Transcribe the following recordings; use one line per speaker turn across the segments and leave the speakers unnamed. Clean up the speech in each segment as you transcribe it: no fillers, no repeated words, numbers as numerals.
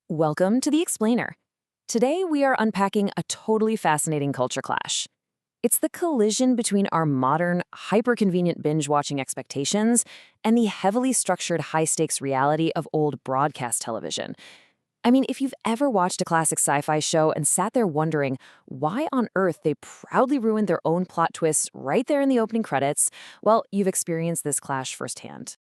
Welcome to The Explainer. Today we are unpacking a totally fascinating culture clash. It's the collision between our modern, hyper-convenient binge-watching expectations and the heavily structured high-stakes reality of old broadcast television. I mean, if you've ever watched a classic sci-fi show and sat there wondering why on earth they proudly ruined their own plot twists right there in the opening credits, well, you've experienced this clash firsthand.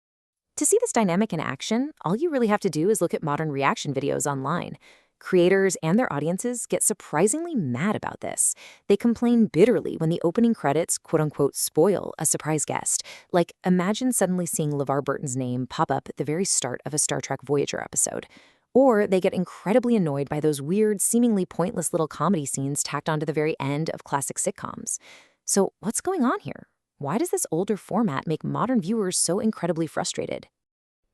To see this dynamic in action, all you really have to do is look at modern reaction videos online. Creators and their audiences get surprisingly mad about this. They complain bitterly when the opening credits, quote-unquote, spoil a surprise guest. Like, imagine suddenly seeing LeVar Burton's name pop up at the very start of a Star Trek Voyager episode. Or they get incredibly annoyed by those weird, seemingly pointless little comedy scenes tacked onto the very end of classic sitcoms. So what's going on here? Why does this older format make modern viewers so incredibly frustrated?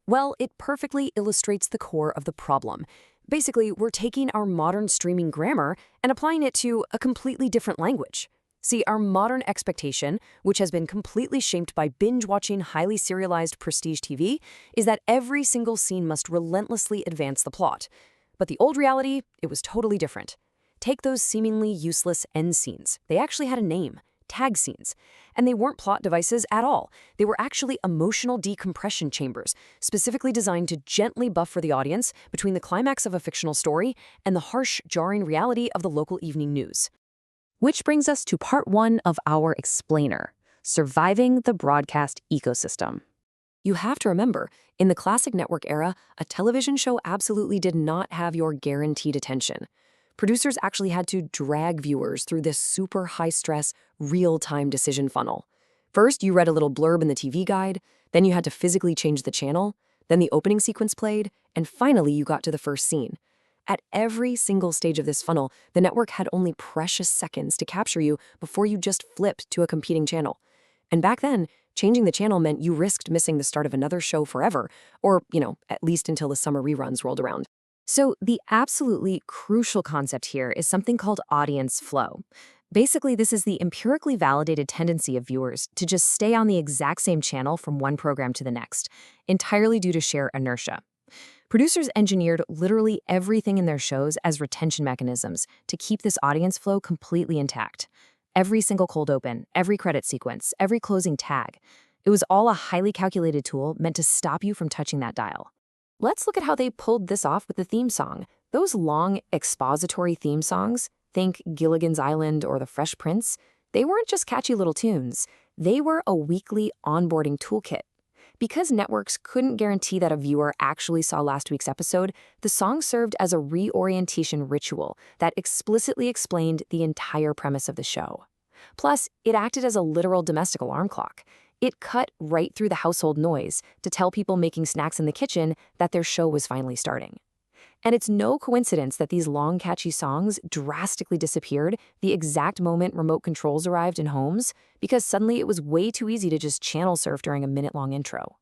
Well, it perfectly illustrates the core of the problem. Basically, we're taking our modern streaming grammar and applying it to a completely different language. See, our modern expectation, which has been completely shaped by binge-watching highly serialized prestige TV, is that every single scene must relentlessly advance the plot. But the old reality, it was totally different. Take those seemingly useless end scenes. They actually had a name. Tag scenes. And they weren't plot devices at all. They were actually emotional decompression chambers, specifically designed to gently buffer the audience between the climax of a fictional story and the harsh, jarring reality of the local evening news. Which brings us to part one of our explainer, surviving the broadcast ecosystem. You have to remember, in the classic network era, a television show absolutely did not have your guaranteed attention. Producers actually had to drag viewers through this super high-stress, real-time decision funnel. First, you read a little blurb in the TV guide, then you had to physically change the channel, then the opening sequence played, and finally you got to the first scene. At every single stage of this funnel, the network had only precious seconds to capture you before you just flipped to a competing channel. And back then, changing the channel meant you risked missing the start of another show forever, or, at least until the summer reruns rolled around. So the absolutely crucial concept here is something called audience flow. Basically, this is the empirically validated tendency of viewers to just stay on the exact same channel from one program to the next, entirely due to sheer inertia. Producers engineered literally everything in their shows as retention mechanisms to keep this audience flow completely intact. Every single cold open, every credit sequence, every closing tag. It was all a highly calculated tool meant to stop you from touching that dial. Let's look at how they pulled this off with the theme song. Those long, expository theme songs, think Gilligan's Island or The Fresh Prince, they weren't just catchy little tunes. They were a weekly onboarding toolkit. Because networks couldn't guarantee that a viewer actually saw last week's episode, the song served as a reorientation ritual that explicitly explained the entire premise of the show. Plus, it acted as a literal domestic alarm clock. It cut right through the household noise to tell people making snacks in the kitchen that their show was finally starting. And it's no coincidence that these long, catchy songs drastically disappeared the exact moment remote controls arrived in homes, because suddenly it was way too easy to just channel surf during a minute-long intro.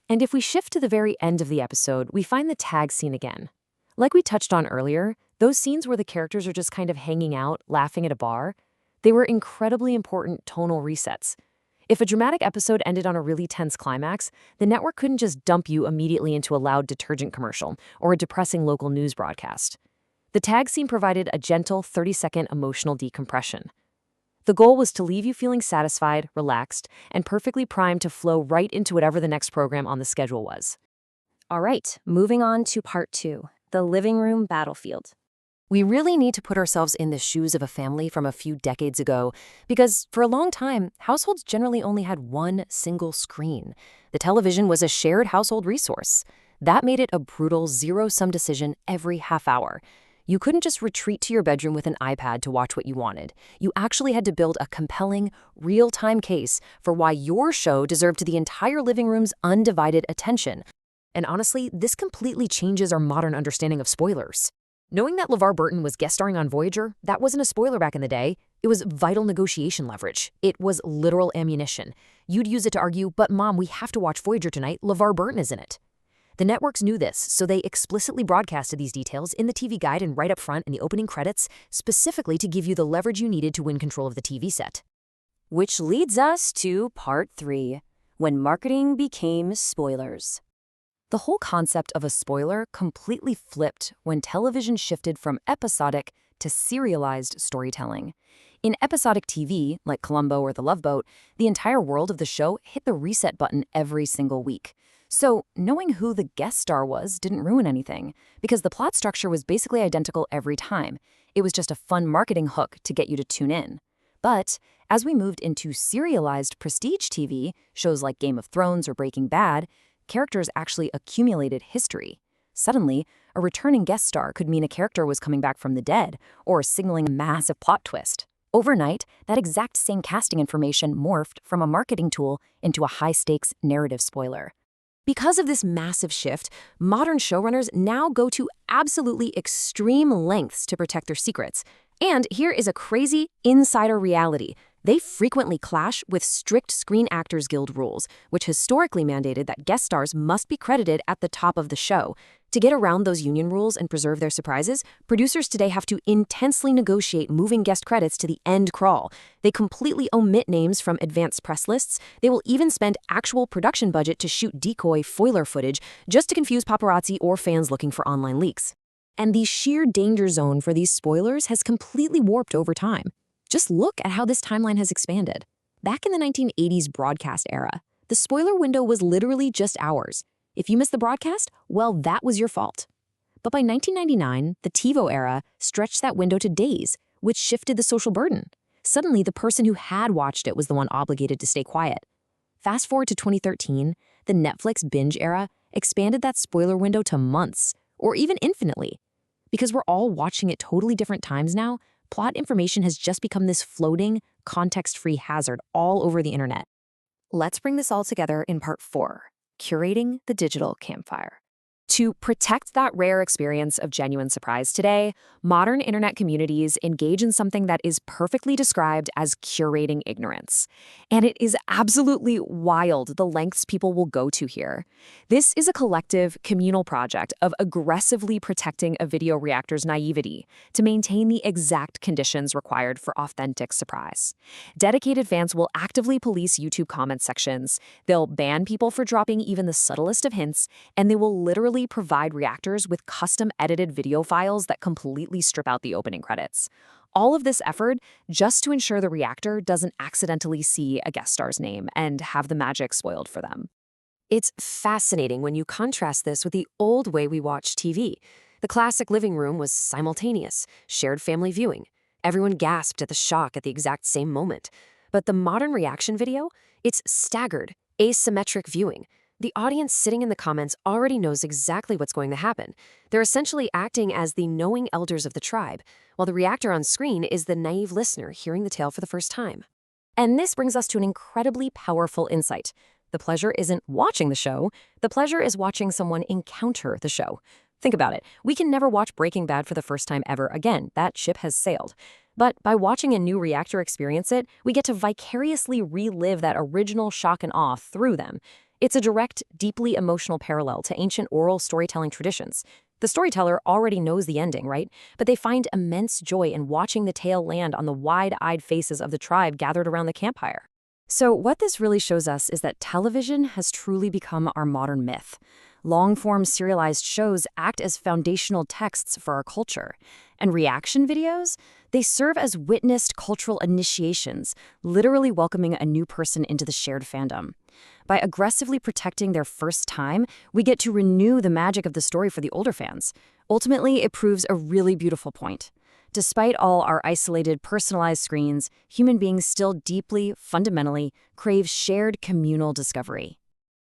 And if we shift to the very end of the episode, we find the tag scene again. Like we touched on earlier, those scenes where the characters are just kind of hanging out, laughing at a bar, they were incredibly important tonal resets. If a dramatic episode ended on a really tense climax, the network couldn't just dump you immediately into a loud detergent commercial or a depressing local news broadcast. The tag scene provided a gentle 30-second emotional decompression. The goal was to leave you feeling satisfied, relaxed, and perfectly primed to flow right into whatever the next program on the schedule was.
All right, moving on to part two, the living room battlefield.
We really need to put ourselves in the shoes of a family from a few decades ago, because for a long time, households generally only had one single screen. The television was a shared household resource. That made it a brutal zero-sum decision every half hour. You couldn't just retreat to your bedroom with an iPad to watch what you wanted. You actually had to build a compelling, real-time case for why your show deserved the entire living room's undivided attention. And honestly, this completely changes our modern understanding of spoilers. Knowing that LeVar Burton was guest starring on Voyager, that wasn't a spoiler back in the day. It was vital negotiation leverage. It was literal ammunition. You'd use it to argue, but Mom, we have to watch Voyager tonight. LeVar Burton is in it. The networks knew this, so they explicitly broadcasted these details in the TV guide and right up front in the opening credits, specifically to give you the leverage you needed to win control of the TV set.
Which leads us to part three, when marketing became spoilers.
The whole concept of a spoiler completely flipped when television shifted from episodic to serialized storytelling. In episodic TV, like Columbo or The Love Boat, the entire world of the show hit the reset button every single week. So, knowing who the guest star was didn't ruin anything, because the plot structure was basically identical every time. It was just a fun marketing hook to get you to tune in. But as we moved into serialized prestige TV, shows like Game of Thrones or Breaking Bad, characters actually accumulated history. Suddenly, a returning guest star could mean a character was coming back from the dead, or signaling a massive plot twist. Overnight, that exact same casting information morphed from a marketing tool into a high-stakes narrative spoiler. Because of this massive shift, modern showrunners now go to absolutely extreme lengths to protect their secrets. And here is a crazy insider reality. They frequently clash with strict Screen Actors Guild rules, which historically mandated that guest stars must be credited at the top of the show. To get around those union rules and preserve their surprises, producers today have to intensely negotiate moving guest credits to the end crawl. They completely omit names from advanced press lists. They will even spend actual production budget to shoot decoy foiler footage just to confuse paparazzi or fans looking for online leaks. And the sheer danger zone for these spoilers has completely warped over time. Just look at how this timeline has expanded. Back in the 1980s broadcast era, the spoiler window was literally just hours. If you missed the broadcast, well, that was your fault. But by 1999, the TiVo era stretched that window to days, which shifted the social burden. Suddenly, the person who had watched it was the one obligated to stay quiet. Fast forward to 2013, the Netflix binge era expanded that spoiler window to months, or even infinitely. Because we're all watching at totally different times now, plot information has just become this floating, context-free hazard all over the internet. Let's bring this all together in part 4, curating the digital campfire. To protect that rare experience of genuine surprise today, modern internet communities engage in something that is perfectly described as curating ignorance. And it is absolutely wild the lengths people will go to here. This is a collective, communal project of aggressively protecting a video reactor's naivety to maintain the exact conditions required for authentic surprise. Dedicated fans will actively police YouTube comment sections, they'll ban people for dropping even the subtlest of hints, and they will literally provide reactors with custom-edited video files that completely strip out the opening credits. All of this effort just to ensure the reactor doesn't accidentally see a guest star's name and have the magic spoiled for them. It's fascinating when you contrast this with the old way we watched TV. The classic living room was simultaneous, shared family viewing. Everyone gasped at the shock at the exact same moment. But the modern reaction video, it's staggered, asymmetric viewing. The audience sitting in the comments already knows exactly what's going to happen. They're essentially acting as the knowing elders of the tribe, while the reactor on screen is the naive listener hearing the tale for the first time. And this brings us to an incredibly powerful insight. The pleasure isn't watching the show. The pleasure is watching someone encounter the show. Think about it. We can never watch Breaking Bad for the first time ever again. That ship has sailed. But by watching a new reactor experience it, we get to vicariously relive that original shock and awe through them. It's a direct, deeply emotional parallel to ancient oral storytelling traditions. The storyteller already knows the ending, right? But they find immense joy in watching the tale land on the wide-eyed faces of the tribe gathered around the campfire. So what this really shows us is that television has truly become our modern myth. Long-form serialized shows act as foundational texts for our culture. And reaction videos, they serve as witnessed cultural initiations, literally welcoming a new person into the shared fandom. By aggressively protecting their first time, we get to renew the magic of the story for the older fans. Ultimately, it proves a really beautiful point. Despite all our isolated, personalized screens, human beings still deeply, fundamentally, crave shared communal discovery.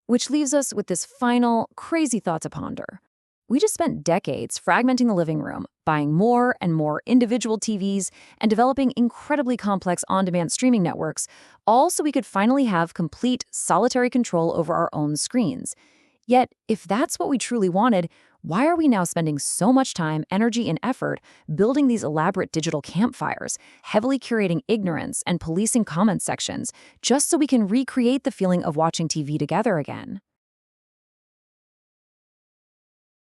Which leaves us with this final, crazy thought to ponder. We just spent decades fragmenting the living room, buying more and more individual TVs, and developing incredibly complex on-demand streaming networks, all so we could finally have complete, solitary control over our own screens. Yet, if that's what we truly wanted, why are we now spending so much time, energy, and effort building these elaborate digital campfires, heavily curating ignorance and policing comment sections, just so we can recreate the feeling of watching TV together again?